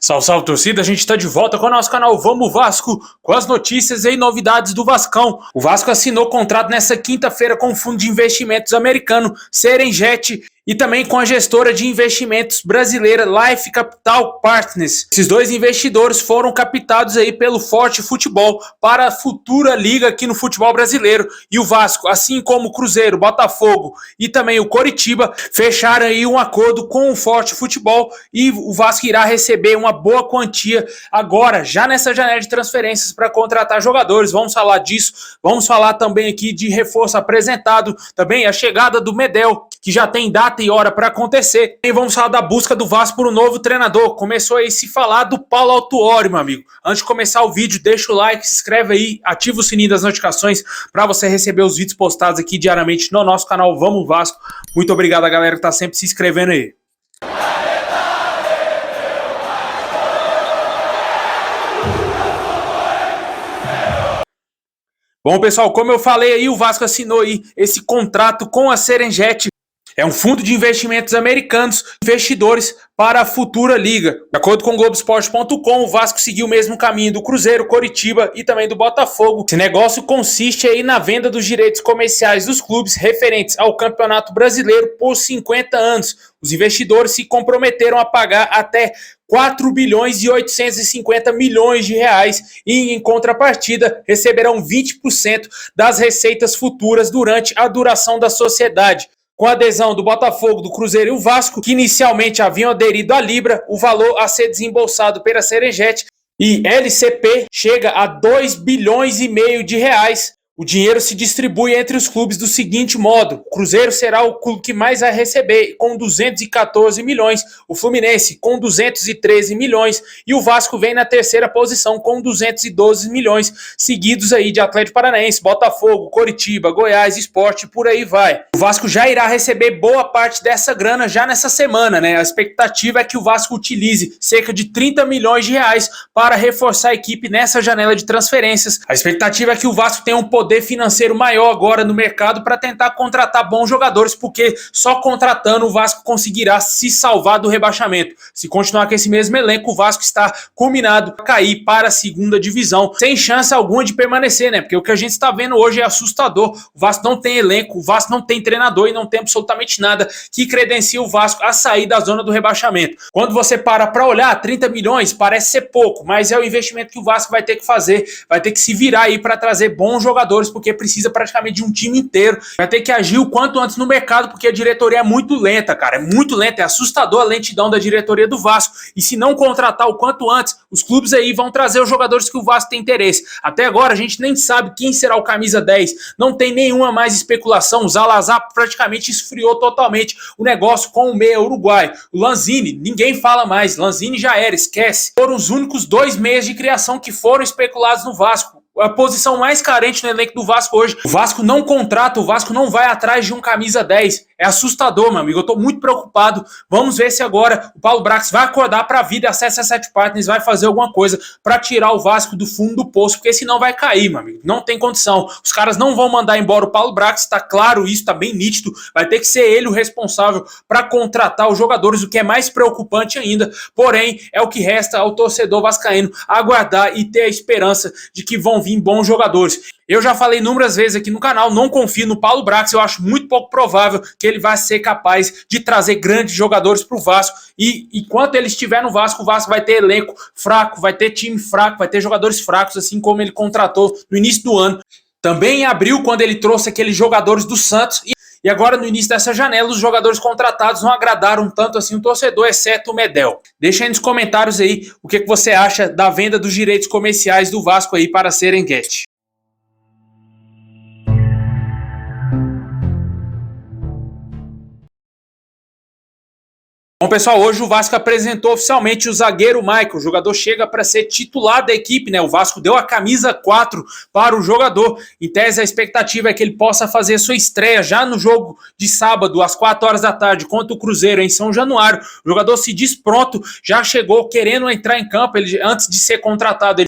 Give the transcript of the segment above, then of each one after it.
Salve, salve, torcida, a gente está de volta com o nosso canal Vamos Vasco, com as notícias e novidades do Vascão. O Vasco assinou contrato nessa quinta-feira com o fundo de investimentos americano Serengeti e também com a gestora de investimentos brasileira Life Capital Partners. Esses dois investidores foram captados aí pelo Forte Futebol para a futura liga aqui no futebol brasileiro. E o Vasco, assim como o Cruzeiro, Botafogo e também o Coritiba, fecharam aí um acordo com o Forte Futebol e o Vasco irá receber uma boa quantia agora, já nessa janela de transferências para contratar jogadores. Vamos falar disso, vamos falar também aqui de reforço apresentado, também a chegada do Medel, que já tem data e hora para acontecer. E vamos falar da busca do Vasco por um novo treinador. Começou aí a se falar do Paulo Autuori, meu amigo. Antes de começar o vídeo, deixa o like, se inscreve aí, ativa o sininho das notificações para você receber os vídeos postados aqui diariamente no nosso canal Vamos Vasco. Muito obrigado a galera que tá sempre se inscrevendo aí. Bom, pessoal, como eu falei aí, o Vasco assinou aí esse contrato com a Serengeti. É um fundo de investimentos americanos, investidores para a futura liga. De acordo com o Globoesporte.com, o Vasco seguiu o mesmo caminho do Cruzeiro, Coritiba e também do Botafogo. Esse negócio consiste aí na venda dos direitos comerciais dos clubes referentes ao Campeonato Brasileiro por 50 anos. Os investidores se comprometeram a pagar até 4 bilhões e 850 milhões de reais e, em contrapartida, receberão 20% das receitas futuras durante a duração da sociedade. Com a adesão do Botafogo, do Cruzeiro e o Vasco, que inicialmente haviam aderido à Libra, o valor a ser desembolsado pela Serengeti e LCP chega a 2 bilhões e meio de reais. O dinheiro se distribui entre os clubes do seguinte modo: o Cruzeiro será o clube que mais vai receber, com 214 milhões, o Fluminense com 213 milhões e o Vasco vem na terceira posição com 212 milhões, seguidos aí de Atlético Paranaense, Botafogo, Coritiba, Goiás, Sport, por aí vai. O Vasco já irá receber boa parte dessa grana já nessa semana, né? A expectativa é que o Vasco utilize cerca de 30 milhões de reais para reforçar a equipe nessa janela de transferências. A expectativa é que o Vasco tenha um poder financeiro maior agora no mercado para tentar contratar bons jogadores, porque só contratando o Vasco conseguirá se salvar do rebaixamento. Se continuar com esse mesmo elenco, o Vasco está combinado a cair para a segunda divisão, sem chance alguma de permanecer, né? Porque o que a gente está vendo hoje é assustador. O Vasco não tem elenco, o Vasco não tem treinador e não tem absolutamente nada que credencie o Vasco a sair da zona do rebaixamento. Quando você para olhar, 30 milhões parece ser pouco, mas é o investimento que o Vasco vai ter que fazer, vai ter que se virar aí para trazer bons jogadores, porque precisa praticamente de um time inteiro. Vai ter que agir o quanto antes no mercado, porque a diretoria é muito lenta, cara. É muito lenta, é assustador a lentidão da diretoria do Vasco. E se não contratar o quanto antes, os clubes aí vão trazer os jogadores que o Vasco tem interesse. Até agora a gente nem sabe quem será o camisa 10. Não tem nenhuma mais especulação. O Zalazar praticamente esfriou totalmente o negócio com o meia uruguai. O Lanzini, ninguém fala mais. Lanzini já era, esquece. Foram os únicos 2 meias de criação que foram especulados no Vasco. A posição mais carente no elenco do Vasco hoje. O Vasco não contrata, o Vasco não vai atrás de um camisa 10. É assustador, meu amigo. Eu tô muito preocupado. Vamos ver se agora o Paulo Brax vai acordar pra vida, a CC7 Partners vai fazer alguma coisa pra tirar o Vasco do fundo do poço, porque senão vai cair, meu amigo. Não tem condição. Os caras não vão mandar embora o Paulo Brax, tá claro isso, tá bem nítido. Vai ter que ser ele o responsável pra contratar os jogadores, o que é mais preocupante ainda. Porém, é o que resta ao torcedor vascaíno aguardar e ter a esperança de que vão vir bons jogadores. Eu já falei inúmeras vezes aqui no canal, não confio no Paulo Brax, eu acho muito pouco provável que ele vai ser capaz de trazer grandes jogadores para o Vasco, e enquanto ele estiver no Vasco, o Vasco vai ter elenco fraco, vai ter time fraco, vai ter jogadores fracos, assim como ele contratou no início do ano. Também em abril, quando ele trouxe aqueles jogadores do Santos, e agora no início dessa janela, os jogadores contratados não agradaram tanto assim o torcedor, exceto o Medel. Deixa aí nos comentários aí o que você acha da venda dos direitos comerciais do Vasco aí para a Serengeti. Bom, pessoal, hoje o Vasco apresentou oficialmente o zagueiro Michael. O jogador chega para ser titular da equipe, né? O Vasco deu a camisa 4 para o jogador. Em tese, a expectativa é que ele possa fazer sua estreia já no jogo de sábado, às 4 horas da tarde, contra o Cruzeiro, em São Januário. O jogador se diz pronto, já chegou querendo entrar em campo. Ele, antes de ser contratado,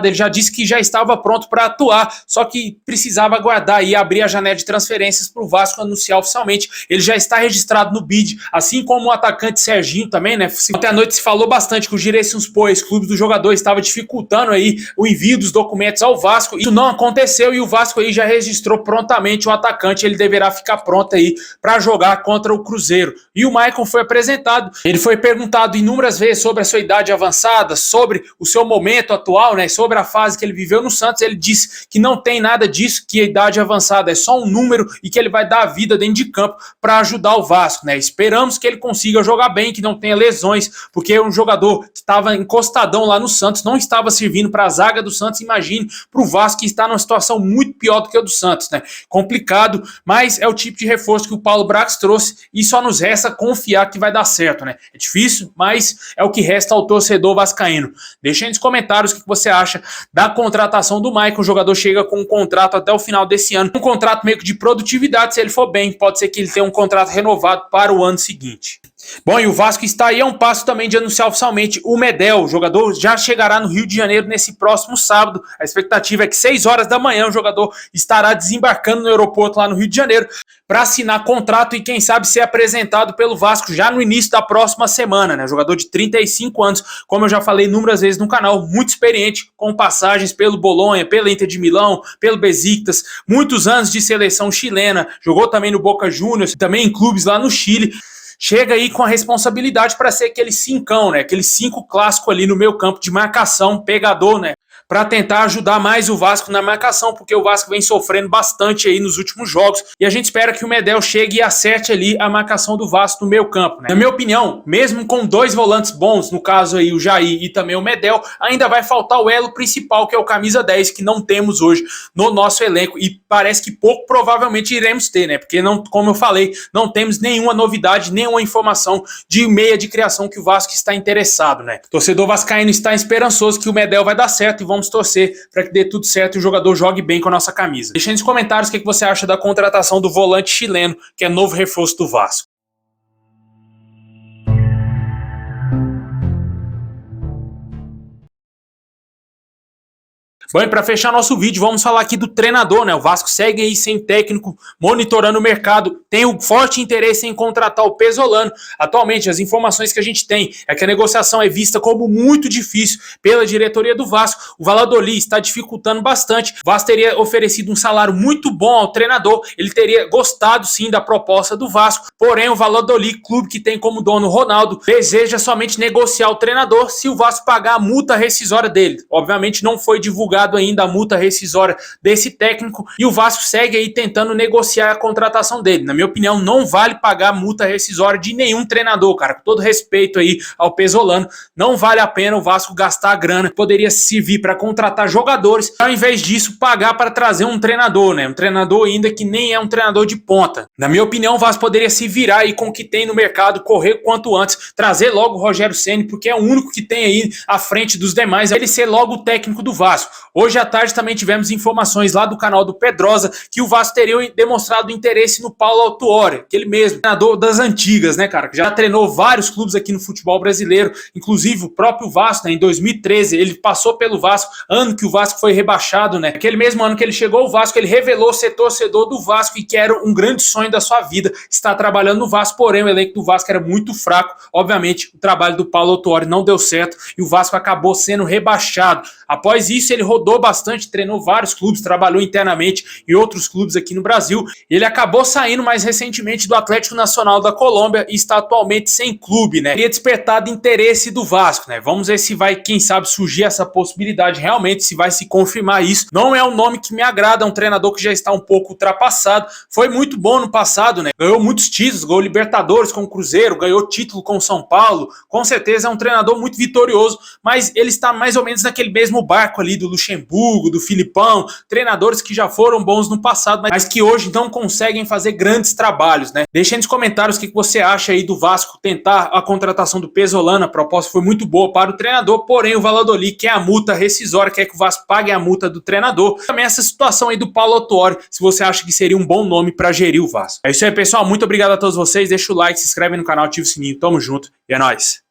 ele já disse que já estava pronto para atuar, só que precisava aguardar e abrir a janela de transferências para o Vasco anunciar oficialmente. Ele já está registrado no BID, assim como o atacante Serginho também, né? Ontem à noite se falou bastante que o Giresunspor, ex-clube do jogador, estava dificultando aí o envio dos documentos ao Vasco. Isso não aconteceu e o Vasco aí já registrou prontamente o atacante. Ele deverá ficar pronto aí para jogar contra o Cruzeiro. E o Maicon foi apresentado. Ele foi perguntado inúmeras vezes sobre a sua idade avançada, sobre o seu momento atual, né? Sobre a fase que ele viveu no Santos. Ele disse que não tem nada disso, que a idade avançada é só um número e que ele vai dar a vida dentro de campo para ajudar o Vasco, né? Esperamos que ele consiga jogar bem, que não tenha lesões, porque é um jogador que estava encostadão lá no Santos, não estava servindo para a zaga do Santos. Imagine para o Vasco, que está numa situação muito pior do que a do Santos, né? Complicado, mas é o tipo de reforço que o Paulo Brax trouxe e só nos resta confiar que vai dar certo, né? É difícil, mas é o que resta ao torcedor vascaíno. Deixa aí nos comentários o que você acha da contratação do Maicon. O jogador chega com um contrato até o final desse ano, um contrato meio que de produtividade. Se ele for bem, pode ser que ele tenha um contrato renovado para o ano seguinte. Bom, e o Vasco está aí a um passo também de anunciar oficialmente o Medel. O jogador já chegará no Rio de Janeiro nesse próximo sábado. A expectativa é que 6 horas da manhã o jogador estará desembarcando no aeroporto lá no Rio de Janeiro para assinar contrato e quem sabe ser apresentado pelo Vasco já no início da próxima semana, né? Jogador de 35 anos, como eu já falei inúmeras vezes no canal, muito experiente, com passagens pelo Bolonha, pela Inter de Milão, pelo Besiktas, muitos anos de seleção chilena, jogou também no Boca Juniors, também em clubes lá no Chile. Chega aí com a responsabilidade para ser aquele cincão, né? Aquele 5 clássico ali no meio campo de marcação, pegador, né? Para tentar ajudar mais o Vasco na marcação, porque o Vasco vem sofrendo bastante aí nos últimos jogos, e a gente espera que o Medel chegue e acerte ali a marcação do Vasco no meio campo, né? Na minha opinião, mesmo com 2 volantes bons, no caso aí o Jair e também o Medel, ainda vai faltar o elo principal, que é o camisa 10, que não temos hoje no nosso elenco, e parece que pouco provavelmente iremos ter, né? Porque, não, como eu falei, não temos nenhuma novidade, nenhuma informação de meia de criação que o Vasco está interessado, né? O torcedor vascaíno está esperançoso que o Medel vai dar certo e vamos torcer para que dê tudo certo e o jogador jogue bem com a nossa camisa. Deixa aí nos comentários o que você acha da contratação do volante chileno, que é novo reforço do Vasco. Bom, e para fechar nosso vídeo, vamos falar aqui do treinador, né? O Vasco segue aí sem técnico, monitorando o mercado, tem um forte interesse em contratar o Pesolano. Atualmente, as informações que a gente tem é que a negociação é vista como muito difícil pela diretoria do Vasco. O Valladolid está dificultando bastante. O Vasco teria oferecido um salário muito bom ao treinador, ele teria gostado sim da proposta do Vasco, porém o Valladolid, clube que tem como dono o Ronaldo, deseja somente negociar o treinador se o Vasco pagar a multa rescisória dele. Obviamente não foi divulgado ainda a multa rescisória desse técnico e o Vasco segue aí tentando negociar a contratação dele. Na minha opinião, não vale pagar a multa rescisória de nenhum treinador, cara. Com todo respeito aí ao Pesolano, não vale a pena o Vasco gastar a grana que poderia servir para contratar jogadores, ao invés disso pagar para trazer um treinador, né? Um treinador ainda que nem é um treinador de ponta. Na minha opinião, o Vasco poderia se virar aí com o que tem no mercado, correr quanto antes, trazer logo o Rogério Ceni, porque é o único que tem aí à frente dos demais, ele ser logo o técnico do Vasco. Hoje à tarde também tivemos informações lá do canal do Pedrosa que o Vasco teria demonstrado interesse no Paulo Autuori, aquele mesmo treinador das antigas, né, cara? Que já treinou vários clubes aqui no futebol brasileiro, inclusive o próprio Vasco, né? Em 2013 ele passou pelo Vasco, ano que o Vasco foi rebaixado, né? Aquele mesmo ano que ele chegou ao Vasco, ele revelou ser torcedor do Vasco e que era um grande sonho da sua vida estar trabalhando no Vasco, porém o elenco do Vasco era muito fraco. Obviamente o trabalho do Paulo Autuori não deu certo e o Vasco acabou sendo rebaixado. Após isso ele rodou bastante, treinou vários clubes, trabalhou internamente em outros clubes aqui no Brasil. Ele acabou saindo mais recentemente do Atlético Nacional da Colômbia e está atualmente sem clube, né? Teria despertado interesse do Vasco, né? Vamos ver se vai, quem sabe, surgir essa possibilidade realmente, se vai se confirmar isso. Não é um nome que me agrada, é um treinador que já está um pouco ultrapassado. Foi muito bom no passado, né? Ganhou muitos títulos, ganhou Libertadores com o Cruzeiro, ganhou título com o São Paulo. Com certeza é um treinador muito vitorioso, mas ele está mais ou menos naquele mesmo barco ali do Luxemburgo, do Filipão, treinadores que já foram bons no passado, mas que hoje não conseguem fazer grandes trabalhos, né? Deixa aí nos comentários o que você acha aí do Vasco tentar a contratação do Pesolano. A proposta foi muito boa para o treinador, porém o Valladolid quer a multa rescisória, quer que o Vasco pague a multa do treinador. Também essa situação aí do Paulo Autuori, se você acha que seria um bom nome para gerir o Vasco. É isso aí, pessoal. Muito obrigado a todos vocês. Deixa o like, se inscreve no canal, ativa o sininho. Tamo junto e é nóis.